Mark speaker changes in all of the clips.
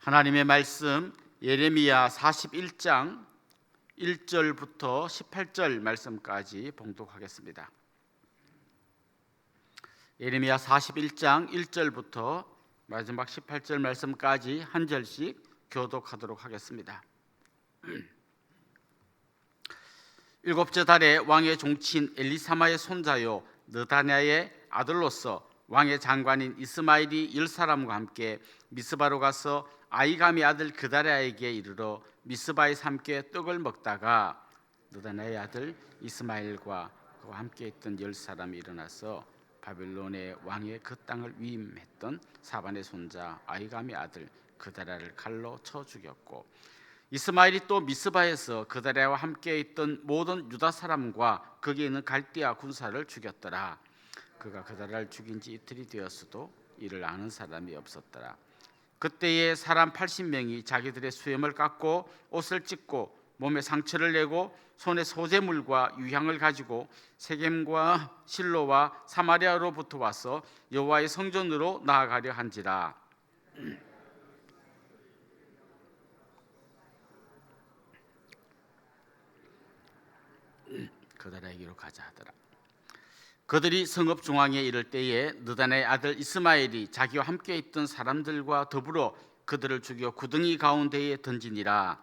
Speaker 1: 하나님의 말씀 예레미야 41장 1절부터 18절 말씀까지 봉독하겠습니다. 예레미야 41장 1절부터 마지막 18절 말씀까지 한 절씩 교독하도록 하겠습니다. 일곱째 달에 왕의 종친 엘리사마의 손자요 느다냐의 아들로서 왕의 장관인 이스마엘이 10사람과 함께 미스바로 가서 아이감의 아들 그다랴에게 이르러 미스바에서 함께 떡을 먹다가 느다냐의 아들 이스마엘과 그와 함께 있던 10사람이 일어나서 바벨론의 왕의 그 땅을 위임했던 사반의 손자 아이감의 아들 그다랴를 칼로 쳐 죽였고, 이스마엘이 또 미스바에서 그다랴와 함께 있던 모든 유다 사람과 거기에 있는 갈대아 군사를 죽였더라. 그가 그다랴를 죽인 지 이틀이 되었어도 이를 아는 사람이 없었더라. 그때에 사람 80명이 자기들의 수염을 깎고 옷을 찢고 몸에 상처를 내고 손에 소재물과 유향을 가지고 세겜과 실로와 사마리아로부터 와서 여호와의 성전으로 나아가려 한지라. 그다랴에게로 가자 하더라. 그들이 성읍 중앙에 이를 때에 느다냐의 아들 이스마엘이 자기와 함께 있던 사람들과 더불어 그들을 죽여 구덩이 가운데에 던지니라.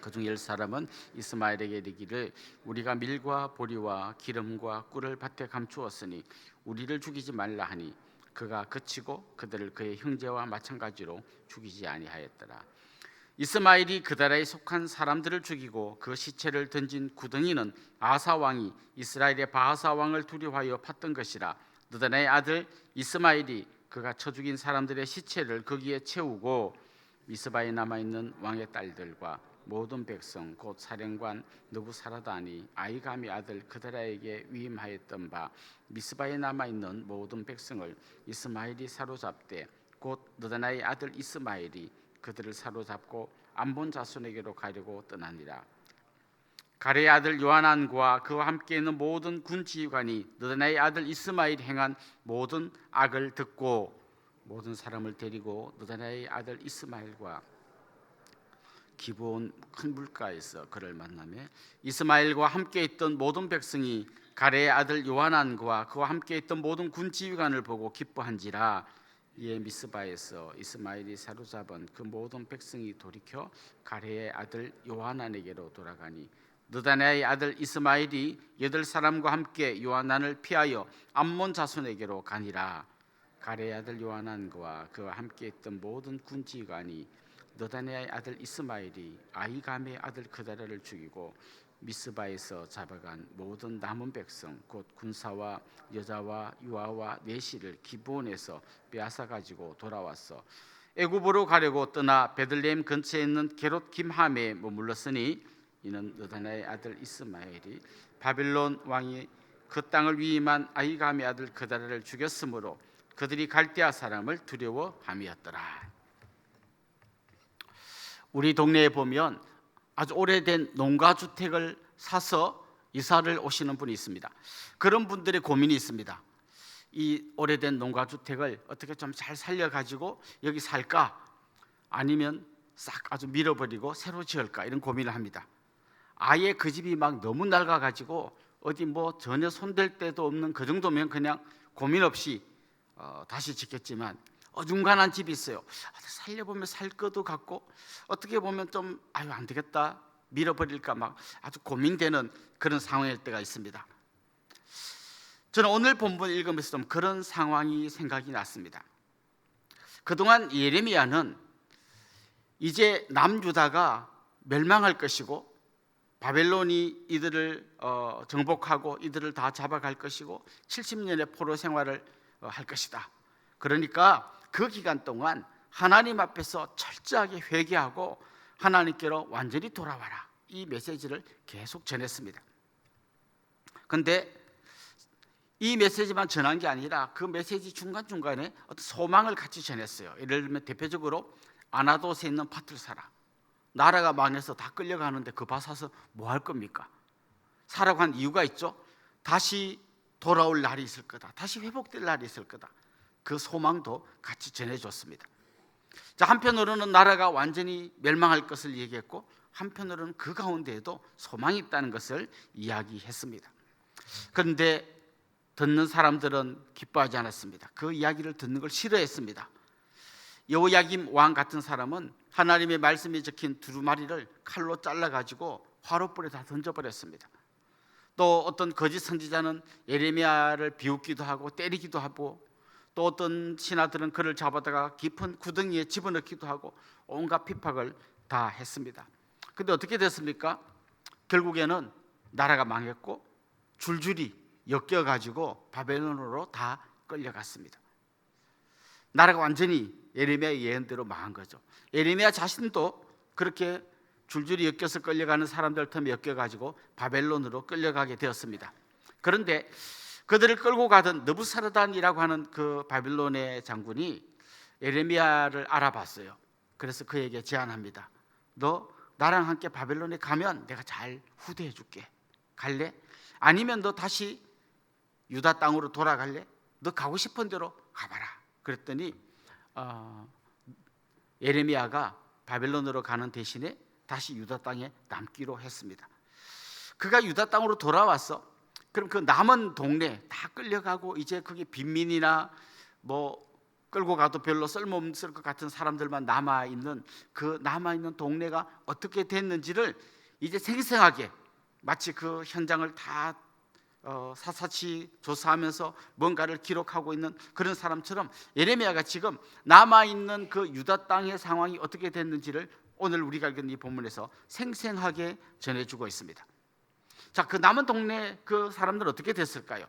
Speaker 1: 그중 10사람은 이스마엘에게 이르기를 우리가 밀과 보리와 기름과 꿀을 밭에 감추었으니 우리를 죽이지 말라 하니 그가 그치고 그들을 그의 형제와 마찬가지로 죽이지 아니하였더라. 이스마엘이 그다랴에 속한 사람들을 죽이고 그 시체를 던진 구덩이는 아사 왕이 이스라엘의 바하사 왕을 두려워하여 팠던 것이라. 느다냐의 아들 이스마엘이 그가 쳐 죽인 사람들의 시체를 거기에 채우고 미스바에 남아있는 왕의 딸들과 모든 백성 곧 사령관 느부사라단이 아이감의 아들 그다랴에게 위임하였던 바 미스바에 남아있는 모든 백성을 이스마엘이 사로잡되 곧 느다냐의 아들 이스마엘이 그들을 사로잡고 암몬 자손에게로 가려고 떠나니라. 가레의 아들 요하난과 그와 함께 있는 모든 군 지휘관이 느다냐의 아들 이스마엘이 행한 모든 악을 듣고 모든 사람을 데리고 느다냐의 아들 이스마엘과 기브온 큰 물가에서 그를 만나며 이스마엘과 함께 있던 모든 백성이 가레의 아들 요하난과 그와 함께 있던 모든 군 지휘관을 보고 기뻐한지라. 이에 미스바에서 이스마엘이 사로잡은 그 모든 백성이 돌이켜 가레의 아들 요하난에게로 돌아가니 느다냐의 아들 이스마엘이 8사람과 함께 요하난을 피하여 암몬 자손에게로 가니라. 가레의 아들 요하난과 그와 함께 있던 모든 군지관이 느다냐의 아들 이스마엘이 아이감의 아들 그다랴를 죽이고 미스바에서 잡아간 모든 남은 백성 곧 군사와 여자와 유아와 내시를 기브온에서 빼앗아 가지고 돌아왔어 애굽으로 가려고 떠나 베들레헴 근처에 있는 게롯 김함에 머물렀으니 이는 느다냐의 아들 이스마엘이 바벨론 왕이 그 땅을 위임한 아이감의 아들 그다랴를 죽였으므로 그들이 갈대아 사람을 두려워함이었더라. 우리 동네에 보면 아주 오래된 농가주택을 사서 이사를 오시는 분이 있습니다. 그런 분들의 고민이 있습니다. 이 오래된 농가주택을 어떻게 좀 잘 살려가지고 여기 살까? 아니면 싹 아주 밀어버리고 새로 지을까? 이런 고민을 합니다. 아예 그 집이 막 너무 낡아가지고 어디 뭐 전혀 손댈 데도 없는 그 정도면 그냥 고민 없이 다시 짓겠지만 어중간한 집이 있어요. 살려보면 살 것도 같고 어떻게 보면 좀 안 되겠다 밀어버릴까 막 아주 고민되는 그런 상황일 때가 있습니다. 저는 오늘 본문 읽으면서 좀 그런 상황이 생각이 났습니다. 그동안 예레미야는 이제 남유다가 멸망할 것이고 바벨론이 이들을 정복하고 이들을 다 잡아갈 것이고 70년의 포로 생활을 할 것이다. 그러니까 그 기간 동안 하나님 앞에서 철저하게 회개하고 하나님께로 완전히 돌아와라, 이 메시지를 계속 전했습니다. 그런데 이 메시지만 전한 게 아니라 그 메시지 중간중간에 어떤 소망을 같이 전했어요. 예를 들면 대표적으로 아나돗에 있는 밭을 사라. 나라가 망해서 다 끌려가는데 그 밭 사서 뭐 할 겁니까? 사라고 한 이유가 있죠. 다시 돌아올 날이 있을 거다. 다시 회복될 날이 있을 거다. 그 소망도 같이 전해줬습니다. 자, 한편으로는 나라가 완전히 멸망할 것을 얘기했고 한편으로는 그 가운데에도 소망이 있다는 것을 이야기했습니다. 그런데 듣는 사람들은 기뻐하지 않았습니다. 그 이야기를 듣는 걸 싫어했습니다. 여호야김 왕 같은 사람은 하나님의 말씀이 적힌 두루마리를 칼로 잘라가지고 화롯불에 다 던져버렸습니다. 또 어떤 거짓 선지자는 예레미야를 비웃기도 하고 때리기도 하고, 또 어떤 신하들은 그를 잡아다가 깊은 구덩이에 집어넣기도 하고 온갖 핍박을 다 했습니다. 근데 어떻게 됐습니까? 결국에는 나라가 망했고 줄줄이 엮여가지고 바벨론으로 다 끌려갔습니다. 나라가 완전히 예레미야의 예언대로 망한 거죠. 예레미야 자신도 그렇게 줄줄이 엮여서 끌려가는 사람들 틈에 엮여가지고 바벨론으로 끌려가게 되었습니다. 그런데 그들을 끌고 가던 느부사르단이라고 하는 그 바벨론의 장군이 예레미야를 알아봤어요. 그래서 그에게 제안합니다. 너 나랑 함께 바벨론에 가면 내가 잘 후대해 줄게. 갈래? 아니면 너 다시 유다 땅으로 돌아갈래? 너 가고 싶은 대로 가봐라. 그랬더니 예레미야가 바벨론으로 가는 대신에 다시 유다 땅에 남기로 했습니다. 그가 유다 땅으로 돌아왔어. 그럼 그 남은 동네 다 끌려가고 이제 그게 빈민이나 뭐 끌고 가도 별로 쓸모없을 것 같은 사람들만 남아있는 그 남아있는 동네가 어떻게 됐는지를 이제 생생하게 마치 그 현장을 다 사사치 조사하면서 뭔가를 기록하고 있는 그런 사람처럼 예레미야가 지금 남아있는 그 유다 땅의 상황이 어떻게 됐는지를 오늘 우리가 읽은 이 본문에서 생생하게 전해주고 있습니다. 자, 그 남은 동네 그 사람들은 어떻게 됐을까요?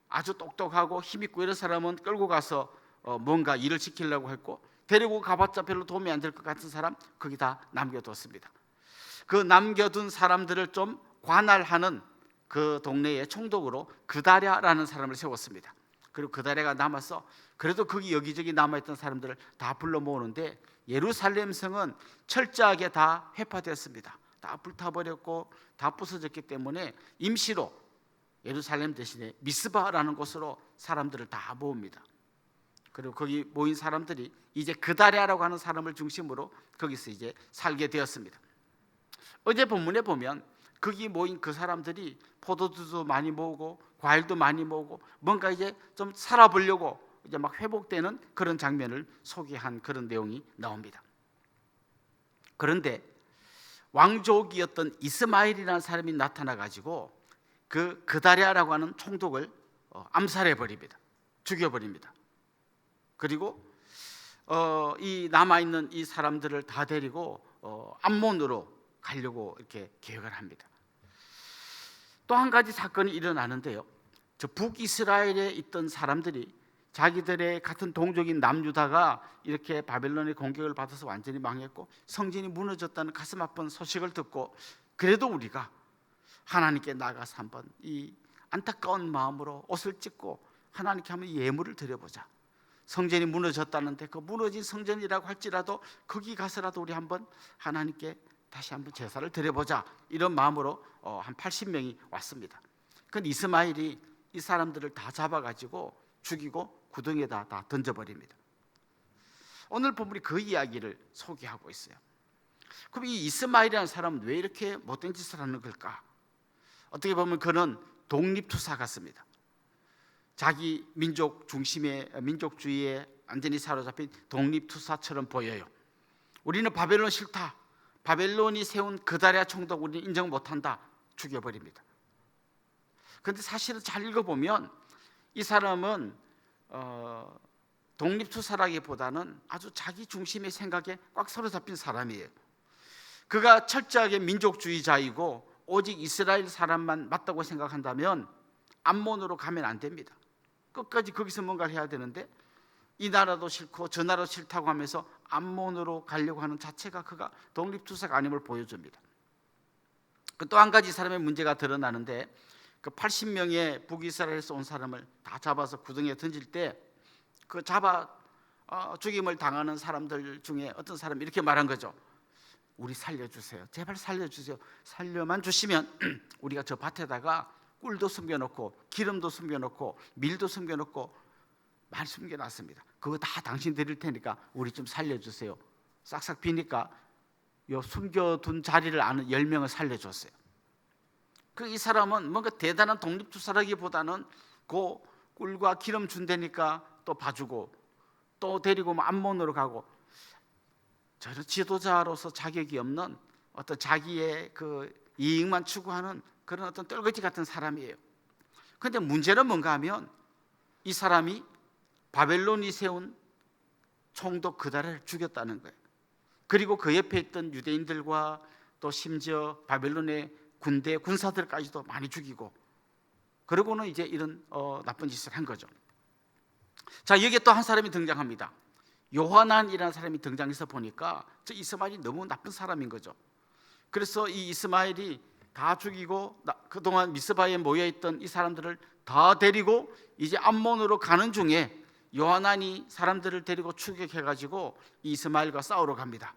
Speaker 1: 아주 똑똑하고 힘있고 이런 사람은 끌고 가서 뭔가 일을 시키려고 했고, 데리고 가봤자 별로 도움이 안 될 것 같은 사람 거기 다 남겨뒀습니다. 그 남겨둔 사람들을 좀 관할하는 그 동네의 총독으로 그다랴라는 사람을 세웠습니다. 그리고 그다랴가 남아서 그래도 거기 여기저기 남아있던 사람들을 다 불러 모으는데 예루살렘 성은 철저하게 다 회파되었습니다. 다 불타버렸고 다 부서졌기 때문에 임시로 예루살렘 대신에 미스바라는 곳으로 사람들을 다 모읍니다. 그리고 거기 모인 사람들이 이제 그다랴라고 하는 사람을 중심으로 거기서 이제 살게 되었습니다. 어제 본문에 보면 거기 모인 그 사람들이 포도주도 많이 모으고 과일도 많이 모으고 뭔가 이제 좀 살아보려고 이제 막 회복되는 그런 장면을 소개한 그런 내용이 나옵니다. 그런데 왕족이었던 이스마엘이라는 사람이 나타나 가지고 그 그다랴라고 하는 총독을 암살해 버립니다. 죽여 버립니다. 그리고 이 남아 있는 이 사람들을 다 데리고 암몬으로 가려고 이렇게 계획을 합니다. 또 한 가지 사건이 일어나는데요. 저 북이스라엘에 있던 사람들이 자기들의 같은 동족인 남유다가 이렇게 바벨론의 공격을 받아서 완전히 망했고 성전이 무너졌다는 가슴 아픈 소식을 듣고, 그래도 우리가 하나님께 나가서 한번 이 안타까운 마음으로 옷을 찢고 하나님께 한번 예물을 드려보자. 성전이 무너졌다는데 그 무너진 성전이라고 할지라도 거기 가서라도 우리 한번 하나님께 다시 한번 제사를 드려보자. 이런 마음으로 한 80명이 왔습니다. 그건 이스마엘이 이 사람들을 다 잡아가지고 죽이고 구덩이에다 다 던져버립니다. 오늘 본문이 그 이야기를 소개하고 있어요. 그럼 이 이스마엘이라는 사람은 왜 이렇게 못된 짓을 하는 걸까? 어떻게 보면 그는 독립투사 같습니다. 자기 민족 중심의 민족주의에 완전히 사로잡힌 독립투사처럼 보여요. 우리는 바벨론 싫다. 바벨론이 세운 그다랴 총독 우리는 인정 못한다. 죽여버립니다. 그런데 사실은 잘 읽어보면 이 사람은 독립투사라기보다는 아주 자기 중심의 생각에 꽉 사로잡힌 사람이에요. 그가 철저하게 민족주의자이고 오직 이스라엘 사람만 맞다고 생각한다면 암몬으로 가면 안 됩니다. 끝까지 거기서 뭔가를 해야 되는데 이 나라도 싫고 저 나라도 싫다고 하면서 암몬으로 가려고 하는 자체가 그가 독립투사가 아님을 보여줍니다. 또 한 가지 사람의 문제가 드러나는데 그 80명의 북이스라엘에서 온 사람을 다 잡아서 구덩이에 던질 때 그 잡아 죽임을 당하는 사람들 중에 어떤 사람이 이렇게 말한 거죠. 우리 살려주세요. 제발 살려주세요. 살려만 주시면 우리가 저 밭에다가 꿀도 숨겨놓고 기름도 숨겨놓고 밀도 숨겨놓고 많이 숨겨놨습니다. 그거 다 당신 드릴 테니까 우리 좀 살려주세요. 싹싹 비니까 요 숨겨둔 자리를 아는 10명을 살려줬어요. 이 사람은 뭔가 대단한 독립투사라기보다는 그 꿀과 기름 준다니까 또 봐주고 또 데리고 암몬으로 가고, 저는 지도자로서 자격이 없는 어떤 자기의 그 이익만 추구하는 그런 어떤 떨거지 같은 사람이에요. 그런데 문제는 뭔가 하면 이 사람이 바벨론이 세운 총독 그다라를 죽였다는 거예요. 그리고 그 옆에 있던 유대인들과 또 심지어 바벨론의 군대 군사들까지도 많이 죽이고, 그러고는 이제 이런 나쁜 짓을 한 거죠. 자, 여기에 또 한 사람이 등장합니다. 요하난이라는 사람이 등장해서 보니까 저 이스마엘이 너무 나쁜 사람인 거죠. 그래서 이 이스마엘이 다 죽이고 그동안 미스바에 모여있던 이 사람들을 다 데리고 이제 암몬으로 가는 중에 요하난이 사람들을 데리고 추격해가지고 이스마엘과 싸우러 갑니다.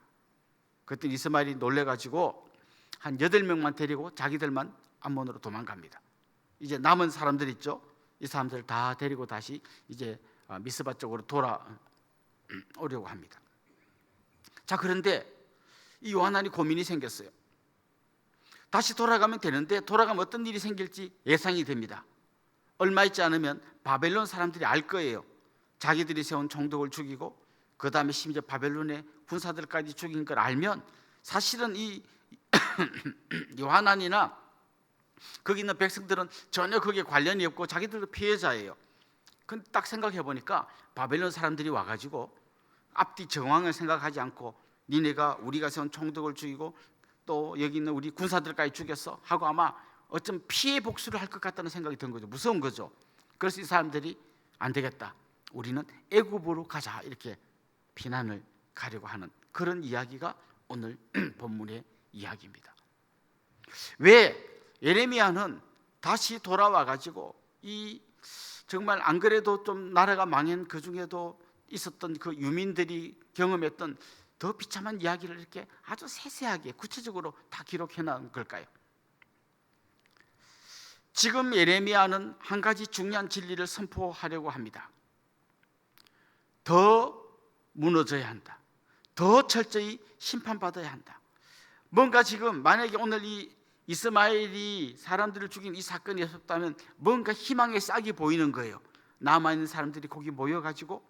Speaker 1: 그때 이스마엘이 놀래가지고 한 8명만 데리고 자기들만 암몬으로 도망갑니다. 이제 남은 사람들 있죠, 이 사람들을 다 데리고 다시 이제 미스바 쪽으로 돌아오려고 합니다. 자, 그런데 이 요하난이 고민이 생겼어요. 다시 돌아가면 되는데 돌아가면 어떤 일이 생길지 예상이 됩니다. 얼마 있지 않으면 바벨론 사람들이 알 거예요. 자기들이 세운 총독을 죽이고 그 다음에 심지어 바벨론의 군사들까지 죽인 걸 알면 사실은 이 요하난이나 거기 있는 백성들은 전혀 거기에 관련이 없고 자기들도 피해자예요. 근데 딱 생각해 보니까 바벨론 사람들이 와가지고 앞뒤 정황을 생각하지 않고 니네가 우리가 세운 총독을 죽이고 또 여기 있는 우리 군사들까지 죽였어 하고 아마 어쩜 피해 복수를 할 것 같다는 생각이 든 거죠. 무서운 거죠. 그래서 이 사람들이 안 되겠다, 우리는 애굽으로 가자, 이렇게 피난을 가려고 하는 그런 이야기가 오늘 본문의 이야기입니다. 왜 예레미야는 다시 돌아와 가지고 이 정말 안 그래도 좀 나라가 망한 그 중에도 있었던 그 유민들이 경험했던 더 비참한 이야기를 이렇게 아주 세세하게 구체적으로 다 기록해 놓은 걸까요? 지금 예레미야는 한 가지 중요한 진리를 선포하려고 합니다. 더 무너져야 한다. 더 철저히 심판받아야 한다. 뭔가 지금 만약에 오늘 이 이스마엘이 사람들을 죽인 이 사건이 없었다면 뭔가 희망의 싹이 보이는 거예요. 남아있는 사람들이 거기 모여가지고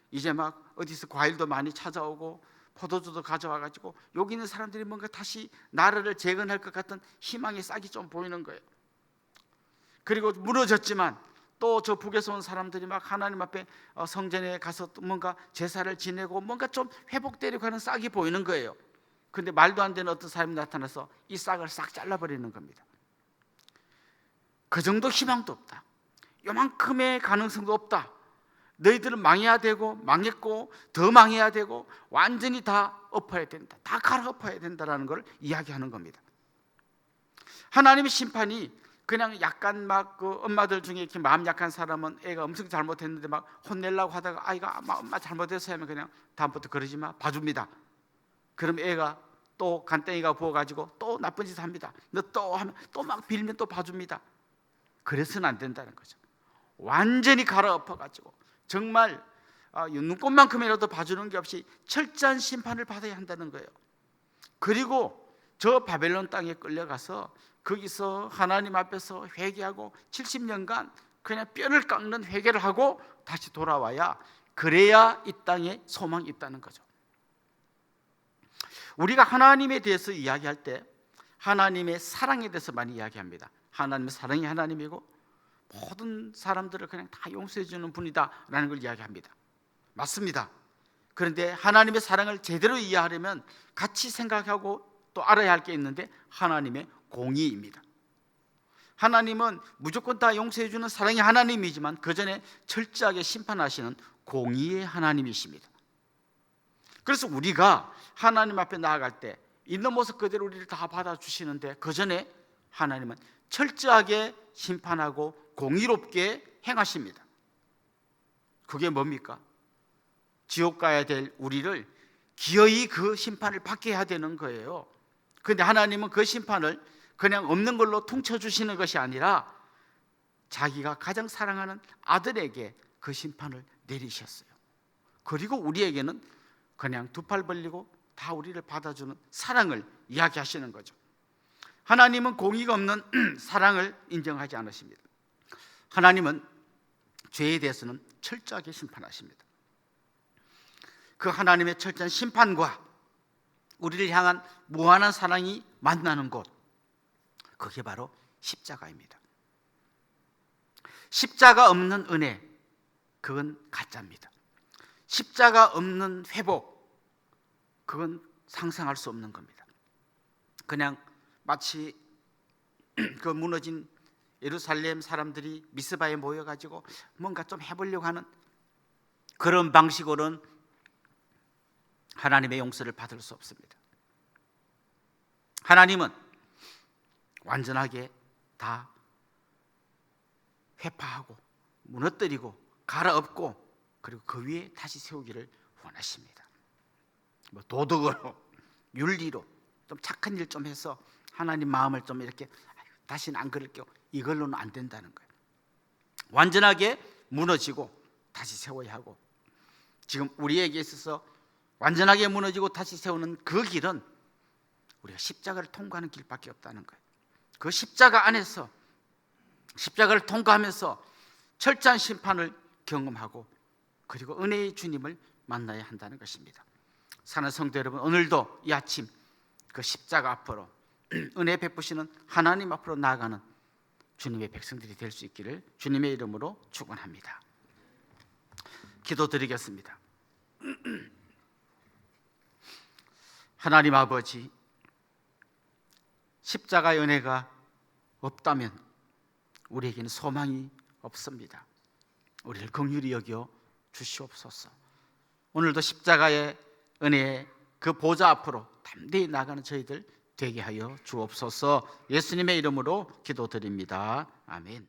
Speaker 1: 이제 막 어디서 과일도 많이 찾아오고 포도주도 가져와가지고 여기 있는 사람들이 뭔가 다시 나라를 재건할 것 같은 희망의 싹이 좀 보이는 거예요. 그리고 무너졌지만 또 저 북에서 온 사람들이 막 하나님 앞에 성전에 가서 또 뭔가 제사를 지내고 뭔가 좀 회복되려고 하는 싹이 보이는 거예요. 근데 말도 안 되는 어떤 사람이 나타나서 이 싹을 싹 잘라버리는 겁니다. 그 정도 희망도 없다, 요만큼의 가능성도 없다, 너희들은 망해야 되고 망했고 더 망해야 되고 완전히 다 엎어야 된다, 다 갈아엎어야 된다라는 걸 이야기하는 겁니다. 하나님의 심판이 그냥 약간 막 그 엄마들 중에 이렇게 마음 약한 사람은 애가 엄청 잘못했는데 막 혼내려고 하다가 아이가 엄마 잘못했어요 하면 그냥 다음부터 그러지 마, 봐줍니다. 그럼 애가 또 간땡이가 부어가지고 또 나쁜 짓 합니다. 너 또 하면 또 막 빌면 또 봐줍니다. 그래서는 안 된다는 거죠. 완전히 갈아엎어가지고 정말 눈꽃만큼이라도 봐주는 게 없이 철저한 심판을 받아야 한다는 거예요. 그리고 저 바벨론 땅에 끌려가서 거기서 하나님 앞에서 회개하고 70년간 그냥 뼈를 깎는 회개를 하고 다시 돌아와야, 그래야 이 땅에 소망이 있다는 거죠. 우리가 하나님에 대해서 이야기할 때 하나님의 사랑에 대해서 많이 이야기합니다. 하나님의 사랑이 하나님이고 모든 사람들을 그냥 다 용서해 주는 분이다라는 걸 이야기합니다. 맞습니다. 그런데 하나님의 사랑을 제대로 이해하려면 같이 생각하고 또 알아야 할 게 있는데 하나님의 공의입니다. 하나님은 무조건 다 용서해 주는 사랑의 하나님이지만 그 전에 철저하게 심판하시는 공의의 하나님이십니다. 그래서 우리가 하나님 앞에 나아갈 때 있는 모습 그대로 우리를 다 받아주시는데 그 전에 하나님은 철저하게 심판하고 공의롭게 행하십니다. 그게 뭡니까? 지옥 가야 될 우리를 기어이 그 심판을 받게 해야 되는 거예요. 그런데 하나님은 그 심판을 그냥 없는 걸로 퉁쳐주시는 것이 아니라 자기가 가장 사랑하는 아들에게 그 심판을 내리셨어요. 그리고 우리에게는 그냥 두 팔 벌리고 다 우리를 받아주는 사랑을 이야기하시는 거죠. 하나님은 공의가 없는 사랑을 인정하지 않으십니다. 하나님은 죄에 대해서는 철저하게 심판하십니다. 그 하나님의 철저한 심판과 우리를 향한 무한한 사랑이 만나는 곳, 그게 바로 십자가입니다. 십자가 없는 은혜, 그건 가짜입니다. 십자가 없는 회복, 그건 상상할 수 없는 겁니다. 그냥 마치 그 무너진 예루살렘 사람들이 미스바에 모여가지고 뭔가 좀 해보려고 하는 그런 방식으로는 하나님의 용서를 받을 수 없습니다. 하나님은 완전하게 다 회파하고 무너뜨리고 갈아엎고 그리고 그 위에 다시 세우기를 원하십니다. 뭐 도덕으로, 윤리로 좀 착한 일 좀 해서 하나님 마음을 좀 이렇게 다시는 안 그럴게요, 이걸로는 안 된다는 거예요. 완전하게 무너지고 다시 세워야 하고, 지금 우리에게 있어서 완전하게 무너지고 다시 세우는 그 길은 우리가 십자가를 통과하는 길밖에 없다는 거예요. 그 십자가 안에서, 십자가를 통과하면서 철저한 심판을 경험하고 그리고 은혜의 주님을 만나야 한다는 것입니다. 사랑하는 성도 여러분, 오늘도 이 아침 그 십자가 앞으로 은혜 베푸시는 하나님 앞으로 나아가는 주님의 백성들이 될 수 있기를 주님의 이름으로 축원합니다. 기도드리겠습니다. 하나님 아버지, 십자가의 은혜가 없다면 우리에게는 소망이 없습니다. 우리를 긍휼히 여겨 주시옵소서. 오늘도 십자가의 은혜의 그 보좌 앞으로 담대히 나가는 저희들 되게 하여 주옵소서. 예수님의 이름으로 기도드립니다. 아멘.